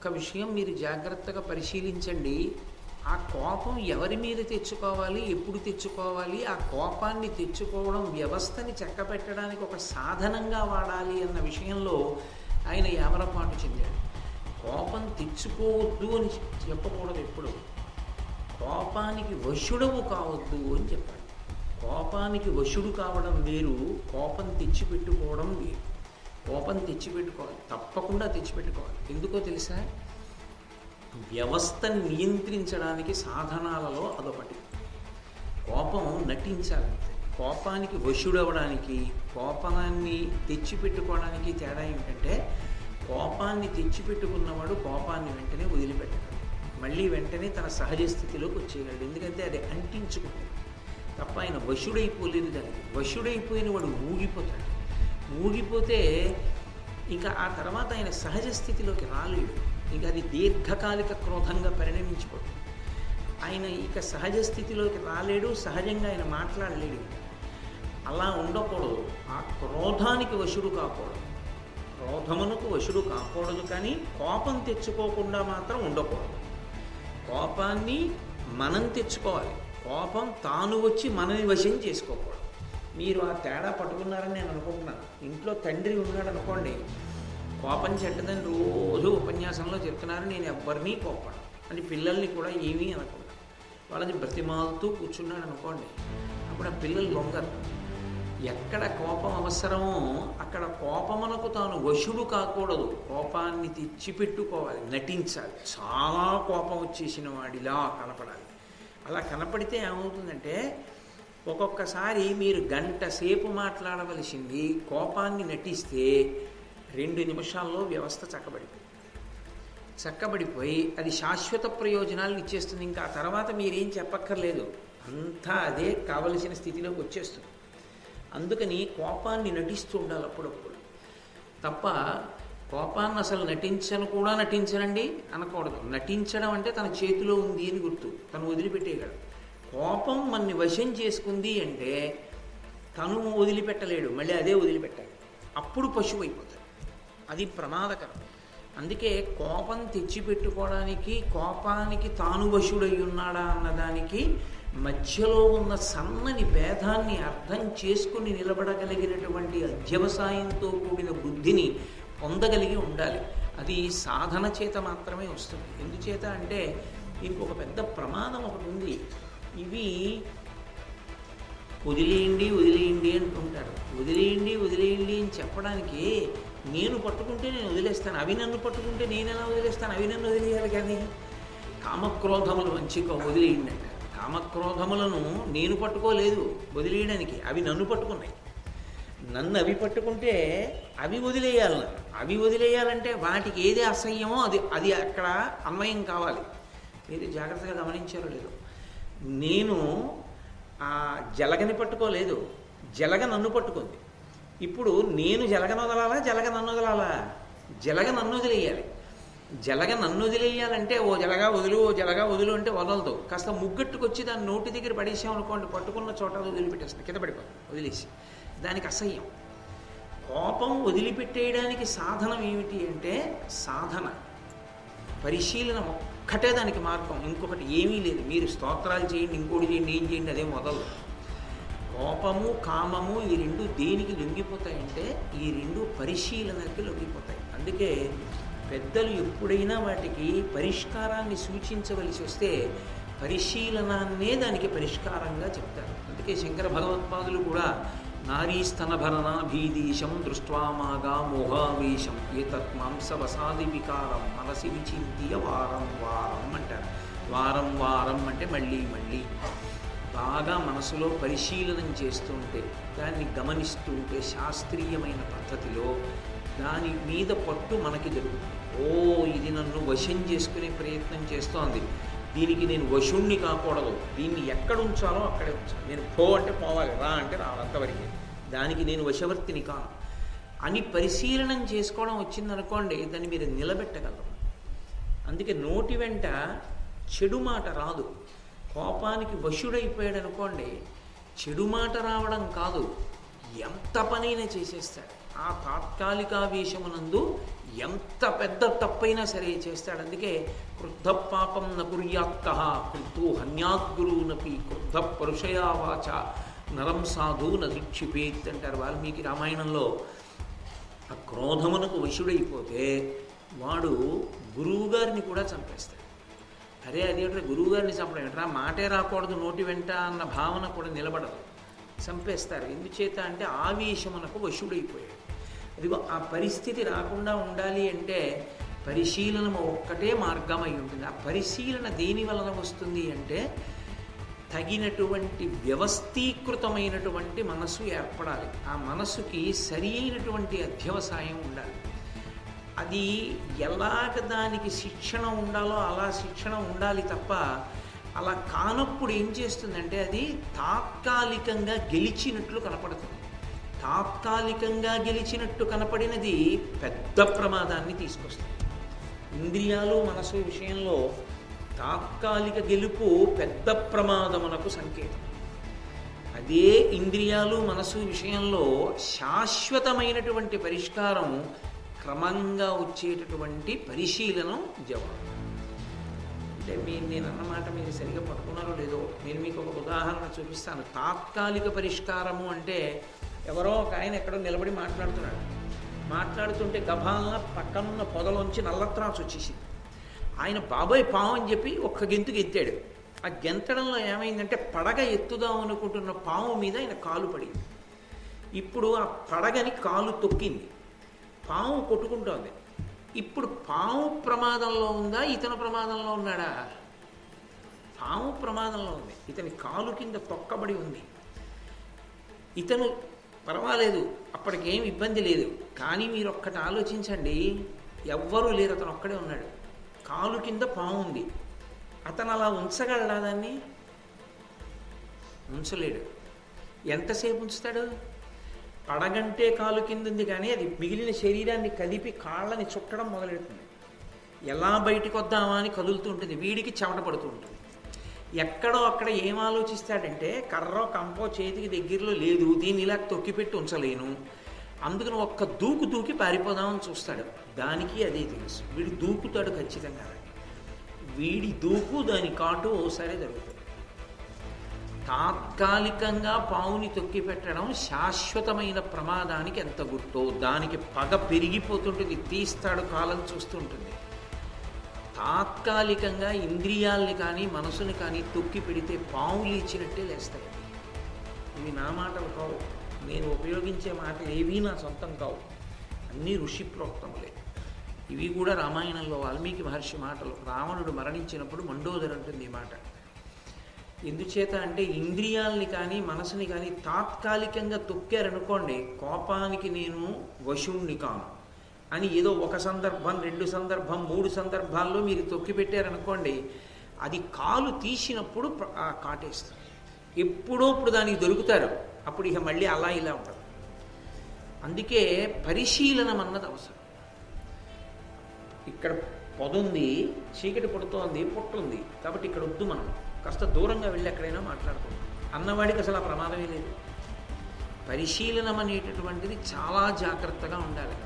ఒక్క విషయం మీరు జాగ్రత్తగా పరిశీలించండి. ఆ కోపం ఎవరి మీద తెచ్చుకోవాలి, ఎప్పుడు తెచ్చుకోవాలి, ఆ కోపాన్ని తెచ్చుకోవడం వ్యవస్థని చక్కబెట్టడానికి ఒక సాధనంగా వాడాలి అన్న విషయంలో ఆయన యామరపాటు చెందాడు. కోపం తెచ్చుకోవద్దు అని చెప్పకూడదు ఎప్పుడు. కోపానికి వశుడవు కావద్దు అని చెప్పాడు. కోపానికి వశుడు కావడం వేరు, కోపం తెచ్చిపెట్టుకోవడం వేరు. కోపం తెచ్చిపెట్టుకోవాలి, తప్పకుండా తెచ్చిపెట్టుకోవాలి. ఎందుకో తెలుసా? వ్యవస్థను నియంత్రించడానికి సాధనాలలో అదొకటి. కోపం నటించాలంటే, కోపానికి వశుడవడానికి, కోపాన్ని తెచ్చిపెట్టుకోవడానికి తేడా ఏమిటంటే, కోపాన్ని తెచ్చిపెట్టుకున్నవాడు కోపాన్ని వెంటనే వదిలిపెట్టగలడు, మళ్ళీ వెంటనే తన సహజ స్థితిలోకి వచ్చేయగలడు. ఎందుకంటే అది అంటించుకుంటుంది తప్ప ఆయన వశుడైపోలేదు. దానికి వశుడైపోయిన వాడు ఊగిపోతాడు. ఊగిపోతే ఇంకా ఆ తర్వాత ఆయన సహజ స్థితిలోకి రాలేడు. ఇంకా అది దీర్ఘకాలిక క్రోధంగా పరిణమించిపోతుంది. ఆయన ఇక సహజ స్థితిలోకి రాలేడు, సహజంగా ఆయన మాట్లాడలేడు. అలా ఉండకూడదు. ఆ క్రోధానికి వశుడు కాకూడదు, క్రోధమునకు వశుడు కాకూడదు. కానీ కోపం తెచ్చుకోకుండా మాత్రం ఉండకూడదు. కోపాన్ని మనం తెచ్చుకోవాలి, కోపం తాను వచ్చి మనని వశం చేసుకోకూడదు. మీరు ఆ తేడా పట్టుకున్నారని నేను అనుకుంటున్నాను. ఇంట్లో తండ్రి ఉన్నాడు అనుకోండి, కోపం చెడ్డదని రోజు ఉపన్యాసంలో చెప్తున్నారు, నేను ఎవ్వరినీ కోపడు అని పిల్లల్ని కూడా ఏమీ అనకుండా వాళ్ళని బ్రతిమాలుతూ కూర్చున్నాడు అనుకోండి, అప్పుడు ఆ పిల్లలు లొంగరు. ఎక్కడ కోపం అవసరమో అక్కడ కోపమునకు తాను వశుడు కాకూడదు, కోపాన్ని తెచ్చిపెట్టుకోవాలి, నటించాలి. చాలా కోపం వచ్చేసిన వాడిలా కనపడాలి. అలా కనపడితే ఏమవుతుందంటే, ఒక్కొక్కసారి మీరు గంట సేపు మాట్లాడవలసింది కోపాన్ని నటిస్తే 2 నిమిషాల్లో వ్యవస్థ చక్కబడిపోయి అది శాశ్వత ప్రయోజనాలను ఇచ్చేస్తుంది. ఇంకా ఆ తర్వాత మీరేం చెప్పక్కర్లేదు, అంతా అదే కావలసిన స్థితిలోకి వచ్చేస్తుంది. అందుకని కోపాన్ని నటిస్తూ ఉండాలి అప్పుడప్పుడు తప్ప, కోపాన్ని అసలు నటించనండి అనకూడదు. నటించడం అంటే తన చేతిలో ఉంది అని గుర్తు, తను వదిలిపెట్టేయగలడు. కోపం మనని వశం చేసుకుంది అంటే తను వదిలిపెట్టలేడు, మళ్ళీ అదే వదిలిపెట్టాలి. అప్పుడు పశువు అయిపోతాడు. అది ప్రమాదకరం. అందుకే కోపం తెచ్చిపెట్టుకోవడానికి, కోపానికి తాను వశుడై ఉన్నాడా అన్నదానికి మధ్యలో ఉన్న సన్నని భేదాన్ని అర్థం చేసుకుని నిలబడగలిగినటువంటి అధ్యవసాయంతో కూడిన బుద్ధిని పొందగలిగి ఉండాలి. అది సాధన చేత మాత్రమే వస్తుంది. ఎందుచేత అంటే దీనికి ఒక పెద్ద ప్రమాదం ఒకటి ఉంది. ఇవి వదిలేయండి అంటుంటారు. వదిలేయండి అని చెప్పడానికి, నేను పట్టుకుంటే నేను వదిలేస్తాను, అవి నన్ను పట్టుకుంటే నేను ఎలా వదిలేస్తాను, అవి నన్ను వదిలేయాలి. కానీ కామక్రోధములు మంచిగా వదిలేయండి అంటారు. కామక్రోధములను నేను పట్టుకోలేదు వదిలేయడానికి, అవి నన్ను పట్టుకున్నాయి. నన్ను అవి పట్టుకుంటే అవి వదిలేయాలి. అవి వదిలేయాలంటే వాటికి ఏది అసహ్యమో అది అక్కడ అన్వయం కావాలి. మీరు జాగ్రత్తగా గమనించారో లేదో, నేను ఆ జలగని పట్టుకోలేదు, జలగ నన్ను పట్టుకుంది. ఇప్పుడు నేను జలగను వదలాలా, జలగ నన్ను వదలాలా? జలగ నన్ను వదిలేయాలి. జలగ నన్ను వదిలేయాలంటే ఓ జలగా వదులు అంటే వదలదు. కాస్త ముగ్గట్టుకొచ్చి దాన్ని నోటి దగ్గర పడేసామనుకోండి, పట్టుకున్న చోట వదిలిపెట్టేస్తుంది, కింద పడిపోతుంది వదిలేసి. దానికి అసహ్యం. కోపం వదిలిపెట్టేయడానికి సాధనం ఏమిటి అంటే సాధన, పరిశీలన ఒక్కటే దానికి మార్గం, ఇంకొకటి ఏమీ లేదు. మీరు స్తోత్రాలు చేయండి, ఇంకోటి చేయండి, ఏం చేయండి, అదే మొదలు. కోపము కామము ఈ 2 దేనికి లొంగిపోతాయంటే ఈ 2 పరిశీలనకి లొంగిపోతాయి. అందుకే పెద్దలు ఎప్పుడైనా వాటికి పరిష్కారాన్ని సూచించవలసి వస్తే పరిశీలనాన్నే దానికి పరిష్కారంగా చెప్తారు. అందుకే శంకర భగవత్పాదులు కూడా నారీస్తనభరణాభీదీశం దృష్ట్వామాగా మోహావేశం ఏతత్ మాంసవసాది వికారం మనసి విచింత్య వారం అంటారు. వారం అంటే మళ్ళీ బాగా మనసులో పరిశీలనం చేస్తుంటే, దాన్ని గమనిస్తుంటే శాస్త్రీయమైన పద్ధతిలో దాని మీద పట్టు మనకి జరుగుతుంది. ఇది నన్ను వశం చేసుకునే ప్రయత్నం చేస్తోంది, దీనికి నేను వశుణ్ణి కాకూడదు, దీన్ని ఎక్కడ ఉంచాలో అక్కడే ఉంచాలి, నేను అంటే పోవాలి, రా అంటే రావాలి, అంతవరకే, దానికి నేను వశవర్తిని కాను అని పరిశీలనం చేసుకోవడం వచ్చిందనుకోండి, దాన్ని మీరు నిలబెట్టగలరు. అందుకే నోటి వెంట చెడు మాట రాదు. కోపానికి వశుడైపోయాడు అనుకోండి, చెడు మాట రావడం కాదు, ఎంత పనైనా చేసేస్తాడు. ఆ తాత్కాలికావేశమునందు ఎంత పెద్ద తప్పైనా సరే చేస్తాడు. అందుకే క్రుద్ధ పాపం న కుర్యాత్క కృతో హన్యాద్గురునపి క్రుద్ధ పరుషయా వాచ నరం సాధు నధిక్షిపేత్ అంటారు వాల్మీకి రామాయణంలో. ఆ క్రోధమునకు వశుడైపోతే వాడు గురువుగారిని కూడా చంపేస్తాడు. అరే అదేంటే గురువుగారిని చంపడం ఏంట్రా, మాటే రాకూడదు నోటి వెంట అన్న భావన కూడా నిలబడదు, చంపేస్తారు. ఎందుచేత అంటే ఆవేశమునకు వశుడైపోయాడు. అదిగో ఆ పరిస్థితి రాకుండా ఉండాలి అంటే పరిశీలన ఒక్కటే మార్గం అయి ఉంటుంది. ఆ పరిశీలన దేని వలన వస్తుంది అంటే తగినటువంటి వ్యవస్థీకృతమైనటువంటి మనసు ఏర్పడాలి. ఆ మనసుకి సరి అయినటువంటి అధ్యవసాయం ఉండాలి. అది ఎలాగ దానికి శిక్షణ ఉండాలో అలా శిక్షణ ఉండాలి తప్ప అలా కానప్పుడు ఏం చేస్తుందంటే అది తాత్కాలికంగా గెలిచినట్లు కనపడుతుంది. తాత్కాలికంగా గెలిచినట్టు కనపడినది పెద్ద ప్రమాదాన్ని తీసుకొస్తుంది. ఇంద్రియాలు మనసు విషయంలో తాత్కాలిక గెలుపు పెద్ద ప్రమాదమునకు సంకేతం. అదే ఇంద్రియాలు మనసు విషయంలో శాశ్వతమైనటువంటి పరిష్కారం క్రమంగా వచ్చేటటువంటి పరిశీలనం జవాబు. అంటే నేను అన్నమాట మీరు సరిగా పట్టుకున్నారో లేదో, నేను మీకు ఒక ఉదాహరణ చూపిస్తాను. తాత్కాలిక పరిష్కారము అంటే ఎవరో ఒక ఆయన ఎక్కడో నిలబడి మాట్లాడుతుంటే గభాలన పక్కనున్న పొదలోంచి నల్లత్రాసు వచ్చేసింది. ఆయన బాబాయ్ పాము అని చెప్పి ఒక్క గెంతుకు ఎత్తాడు. ఆ గెంతడంలో ఏమైందంటే పడగ ఎత్తుదాం అనుకుంటున్న పాము మీద ఆయన కాలు పడింది. ఇప్పుడు ఆ పడగని కాలు తొక్కింది, పాము కొట్టుకుంటోంది. ఇప్పుడు పాము ప్రమాదంలో ఉందా, ఇతను ప్రమాదంలో ఉన్నాడా? పాము ప్రమాదంలో ఉంది, ఇతని కాలు కింద తొక్కబడి ఉంది. ఇతను పర్వాలేదు, అప్పటికేం ఇబ్బంది లేదు. కానీ మీరు ఒక్కటి ఆలోచించండి, ఎవ్వరూ లేరు, అతను ఒక్కడే ఉన్నాడు, కాలు కింద పాము ఉంది. అతను అలా ఉంచగలడా? దాన్ని ఉంచలేడు. ఎంతసేపు ఉంచుతాడు? పడగంటే కాలు కింద ఉంది, కానీ అది మిగిలిన శరీరాన్ని కదిపి కాళ్ళని చుట్టడం మొదలెడుతుంది. ఎలా బయటికి వద్దామా అని కదులుతూ ఉంటుంది, వీడికి చెమట పడుతూ ఉంటుంది. ఎక్కడో అక్కడ ఏం ఆలోచిస్తాడంటే కర్రో కంపో చేతికి దగ్గరలో లేదు, దీన్ని ఇలా తొక్కిపెట్టి ఉంచలేను, అందుకని ఒక్క దూకి పారిపోదామని చూస్తాడు. దానికి అదే తెలుసు, వీడు దూకుతాడు ఖచ్చితంగా. వీడి దూకు దాని కాటు ఓసారి జరుగుతుంది. తాత్కాలికంగా పావుని తొక్కి పెట్టడం శాశ్వతమైన ప్రమాదానికి ఎంత గుర్తో. దానికి పగ పెరిగిపోతుంటుంది, తీస్తాడు కాలం చూస్తుంటుంది. తాత్కాలికంగా ఇంద్రియాల్ని కానీ మనసుని కానీ తొక్కి పెడితే పావులు ఇచ్చినట్టే లేస్తాయి. ఇవి నా మాటలు కావు, నేను ఉపయోగించే మాటలు ఏవీ నా సొంతం కావు, అన్నీ ఋషి ప్రోక్తములే. ఇవి కూడా రామాయణంలో వాల్మీకి మహర్షి మాటలు. రావణుడు మరణించినప్పుడు మండోదరి అంటుంది ఈ మాట. ఎందుచేత అంటే ఇంద్రియాల్ని కానీ మనసుని కానీ తాత్కాలికంగా తొక్కారనుకోండి, కోపానికి నేను వశుణ్ణి కాను అని ఏదో ఒక సందర్భం, 2 సందర్భం, 3 సందర్భాల్లో మీరు తొక్కి పెట్టారనుకోండి, అది కాలు తీసినప్పుడు కాటేస్తుంది. ఎప్పుడో ఇప్పుడు దానికి దొరుకుతారు, అప్పుడు ఇక మళ్ళీ అలా ఇలా ఉంటుంది. అందుకే పరిశీలనం అన్నది అవసరం. ఇక్కడ పొదుంది, చీకటి పడుతోంది, పుట్టుంది, కాబట్టి ఇక్కడ వద్దు, మనం కాస్త దూరంగా వెళ్ళి ఎక్కడైనా మాట్లాడుకుందాం అన్నవాడికి అసలు ఆ ప్రమాదమే లేదు. పరిశీలనం అనేటటువంటిది చాలా జాగ్రత్తగా ఉండాలి.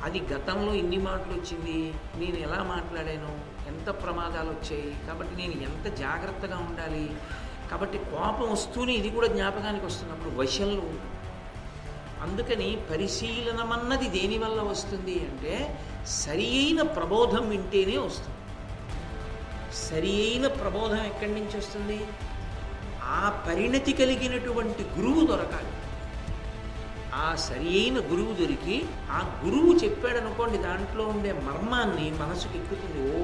అది గతంలో ఎన్ని మాటలు వచ్చింది, నేను ఎలా మాట్లాడాను, ఎంత ప్రమాదాలు వచ్చాయి, కాబట్టి నేను ఎంత జాగ్రత్తగా ఉండాలి. కాబట్టి కోపం వస్తూనే ఇది కూడా జ్ఞాపకానికి వస్తున్నప్పుడు వశంలో ఉంటుంది. అందుకని పరిశీలనమన్నది దేనివల్ల వస్తుంది అంటే సరి అయిన ప్రబోధం వింటేనే వస్తుంది. సరి అయిన ప్రబోధం ఎక్కడి నుంచి వస్తుంది? ఆ పరిణతి కలిగినటువంటి గురువు దొరకాలి. ఆ సరి అయిన గురువు దొరికి ఆ గురువు చెప్పాడనుకోండి, దాంట్లో ఉండే మర్మాన్ని మనసుకు ఎక్కుతుంది. ఓ,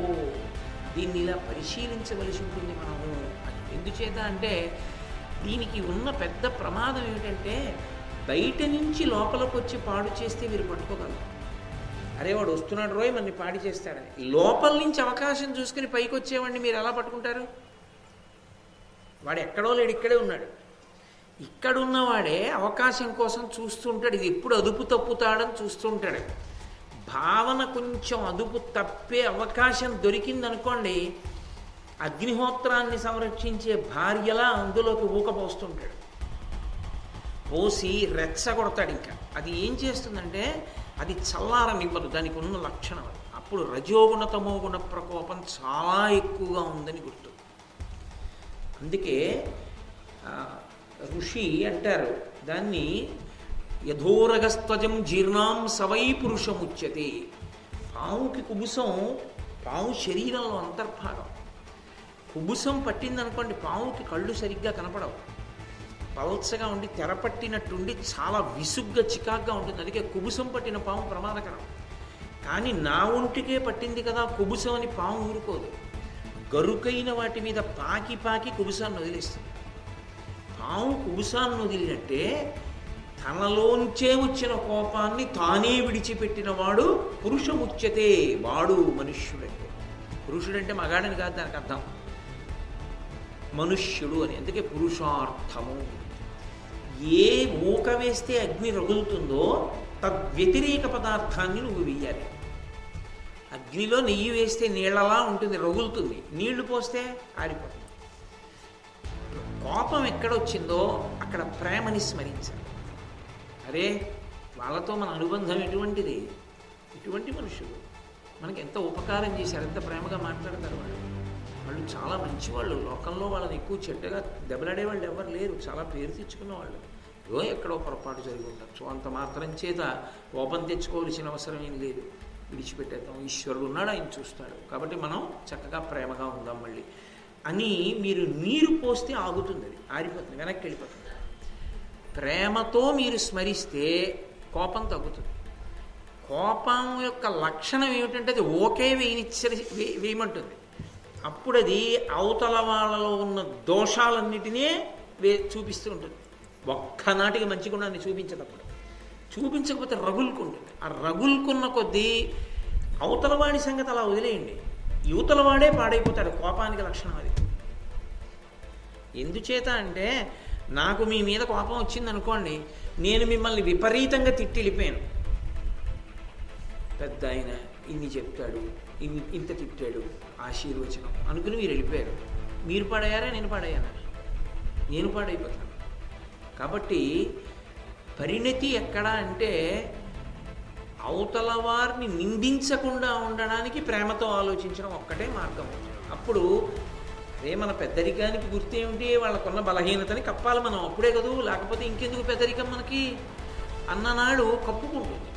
దీన్ని ఇలా పరిశీలించవలసి ఉంటుంది మనము. ఎందుచేత అంటే దీనికి ఉన్న పెద్ద ప్రమాదం ఏమిటంటే బయట నుంచి లోపలికి వచ్చి పాడు చేస్తే మీరు పట్టుకోగలరు. అరే వాడు వస్తున్నాడు రోయ్ మనని పాడి చేస్తాడని. లోపల నుంచి అవకాశం చూసుకుని పైకి వచ్చేవాడిని మీరు ఎలా పట్టుకుంటారు? వాడు ఎక్కడో లేడు, ఇక్కడే ఉన్నాడు. ఇక్కడున్నవాడే అవకాశం కోసం చూస్తుంటాడు, ఇది ఎప్పుడు అదుపు తప్పుతాడని చూస్తుంటాడు. భావన కొంచెం అదుపు తప్పే అవకాశం దొరికిందనుకోండి, అగ్నిహోత్రాన్ని సంరక్షించే భార్యలా అందులోకి ఊకపోస్తుంటాడు, పోసి రెచ్చగొడతాడు. ఇంకా అది ఏం చేస్తుందంటే అది చల్లారనివ్వదు, దానికి ఉన్న లక్షణం అది. అప్పుడు రజోగుణ తమోగుణ ప్రకోపం చాలా ఎక్కువగా ఉందని గుర్తు. అందుకే ఋషి అంటారు దాన్ని యథోరగస్త్వజం జీర్ణాం సవై పురుషముచ్యతే. పాముకి కుబుసం, పాము శరీరంలో అంతర్భాగం. కుబుసం పట్టిందనుకోండి పాముకి కళ్ళు సరిగ్గా కనపడవు, పల్చగా ఉండి తెరపట్టినట్టుండి చాలా విసుగ్గా చికాగ్గా ఉంటుంది. అందుకే కుబుసం పట్టిన పాము ప్రమాదకరం. కానీ నా ఒంటికే పట్టింది కదా కుబుసం అని పాము ఊరుకోదు, గరుకైన వాటి మీద పాకి పాకి కుబుసాన్ని వదిలేస్తుంది. పాము కుబుసాన్ని వదిలినట్టే తనలోంచే వచ్చిన కోపాన్ని తానే విడిచిపెట్టిన వాడు పురుషముచ్యతే, వాడు మనుష్యుడంటే. పురుషుడంటే మగాడని కాదు దానికి అర్థం, మనుష్యుడు అని. అందుకే పురుషార్థము. ఏ ఊక వేస్తే అగ్ని రగులుతుందో తద్వ్యతిరేక పదార్థాన్ని నువ్వు వెయ్యాలి. అగ్నిలో నెయ్యి వేస్తే నీళ్ళలా ఉంటుంది, రగులుతుంది. నీళ్లు పోస్తే ఆరిపోతుంది. కోపం ఎక్కడొచ్చిందో అక్కడ ప్రేమని స్మరించాలి. అరే వాళ్ళతో మన అనుబంధం ఎటువంటిది, ఇటువంటి మనుషులు మనకి ఎంత ఉపకారం చేశారు, ఎంత ప్రేమగా మాట్లాడతారు వాళ్ళు. వాళ్ళు చాలా మంచివాళ్ళు, లోకంలో వాళ్ళని ఎక్కువ చెడ్డగా దెబ్బలాడే వాళ్ళు ఎవరు లేరు, చాలా పేరు తెచ్చుకున్న వాళ్ళు. ఏదో ఎక్కడో పొరపాటు జరిగి ఉండొచ్చు, అంత మాత్రం చేత కోపం తెచ్చుకోవాల్సిన అవసరం ఏం లేదు, విడిచిపెట్టేద్దాం. ఈశ్వరుడు ఉన్నాడు, ఆయన చూస్తాడు. కాబట్టి మనం చక్కగా ప్రేమగా ఉందాం మళ్ళీ అని మీరు నీరు పోస్తే ఆగుతుంది, అది ఆరిపోతుంది, వెనక్కి వెళ్ళిపోతుంది. ప్రేమతో మీరు స్మరిస్తే కోపం తగ్గుతుంది. కోపం యొక్క లక్షణం ఏమిటంటే అది ఓకే వేయమంటుంది. అప్పుడు అది అవతల వాళ్ళలో ఉన్న దోషాలన్నిటినీ చూపిస్తూ ఉంటుంది. ఒక్కనాటికి మంచి గుణాన్ని చూపించేటప్పుడు, చూపించకపోతే రగులుకుంటుంది. ఆ రగులుకున్న కొద్దీ అవతల వాడి సంగతి అలా వదిలేయండి, యువతల వాడే పాడైపోతాడు. కోపానికి లక్షణం అది. ఎందుచేత అంటే నాకు మీ మీద కోపం వచ్చిందనుకోండి, నేను మిమ్మల్ని విపరీతంగా తిట్టి వెళ్ళిపోయాను. పెద్ద ఆయన ఇన్ని చెప్తాడు, ఇంత తిట్టాడు, ఆశీర్వచనం అనుకుని మీరు వెళ్ళిపోయారు. మీరు పాడయ్యారా, నేను పాడయ్యానా? నేను పాడైపోతాను. కాబట్టి పరిణతి ఎక్కడ అంటే అవతల వారిని నిందించకుండా ఉండడానికి ప్రేమతో ఆలోచించడం ఒక్కటే మార్గం. అప్పుడు అదే మన పెద్దరికానికి గుర్తు ఏమిటి, వాళ్ళకున్న బలహీనతని కప్పాలి మనం, అప్పుడే కదూ. లేకపోతే ఇంకెందుకు పెద్దరికం మనకి అన్ననాడు కప్పుకుంటుంది.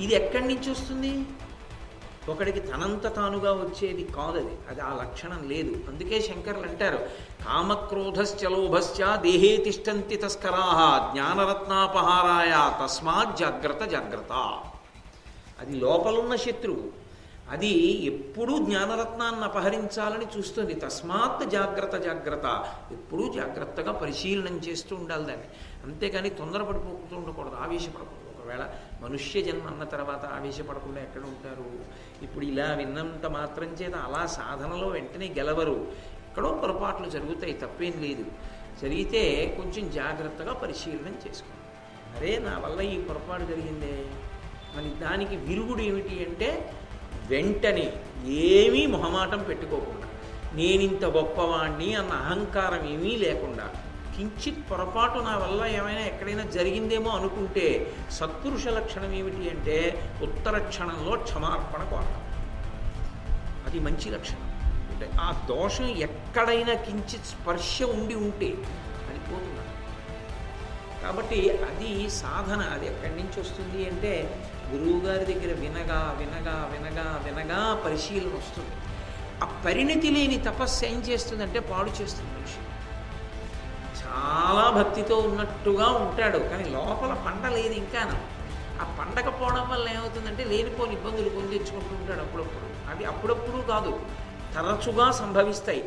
ఇది ఎక్కడి నుంచి వస్తుంది? ఒకడికి తనంత తానుగా వచ్చేది కాదది, అది ఆ లక్షణం లేదు. అందుకే శంకర్లు అంటారు కామక్రోధశ్చలోభశ్చ దేహే తిష్టంతి తస్కరాః జ్ఞానరత్నాపహారాయ తస్మాత్ జాగ్రత్త జాగ్రత్త. అది లోపలున్న శత్రువు, అది ఎప్పుడూ జ్ఞానరత్నాన్ని అపహరించాలని చూస్తుంది. తస్మాత్ జాగ్రత్త జాగ్రత్త, ఎప్పుడూ జాగ్రత్తగా పరిశీలనం చేస్తూ ఉండాలి దాన్ని. అంతేకాని తొందరపడిపోతూ ఉండకూడదు, ఆవేశపడకూడదు. ఒకవేళ మనుష్య జన్మ అన్న తర్వాత ఆవేశపడకుండా ఎక్కడ ఉంటారు? ఇప్పుడు ఇలా విన్నంత మాత్రం చేత అలా సాధనలో వెంటనే గెలవరు. ఎక్కడో పొరపాట్లు జరుగుతాయి, తప్పేం లేదు. జరిగితే కొంచెం జాగ్రత్తగా పరిశీలన చేసుకోండి. అరే నా వల్ల ఈ పొరపాటు జరిగిందే, మరి దానికి విరుగుడు ఏమిటి అంటే వెంటనే ఏమీ మొహమాటం పెట్టుకోకుండా, నేనింత గొప్పవాణ్ణి అన్న అహంకారం ఏమీ లేకుండా, కించిత్ పొరపాటు నా వల్ల ఏమైనా ఎక్కడైనా జరిగిందేమో అనుకుంటే సత్పురుష లక్షణం ఏమిటి అంటే ఉత్తర క్షణంలో క్షమార్పణ కోరడం. అది మంచి లక్షణం. అంటే ఆ దోషం ఎక్కడైనా కించిత్ స్పర్శ ఉండి ఉంటే అది పోతుంది. కాబట్టి అది సాధన. అది ఎక్కడి నుంచి వస్తుంది అంటే గురువుగారి దగ్గర వినగా వినగా వినగా వినగా పరిశీలన వస్తుంది. ఆ పరిణతి లేని తపస్సు ఏం చేస్తుందంటే పాడు చేస్తుంది. మనిషి చాలా భక్తితో ఉన్నట్టుగా ఉంటాడు, కానీ లోపల పండ లేదు ఇంకాను. ఆ పండకపోవడం వల్ల ఏమవుతుందంటే లేనిపోని ఇబ్బందులు కొని తెచ్చుకుంటూ ఉంటాడు అప్పుడప్పుడు. అవి అప్పుడప్పుడు కాదు, తరచుగా సంభవిస్తాయి.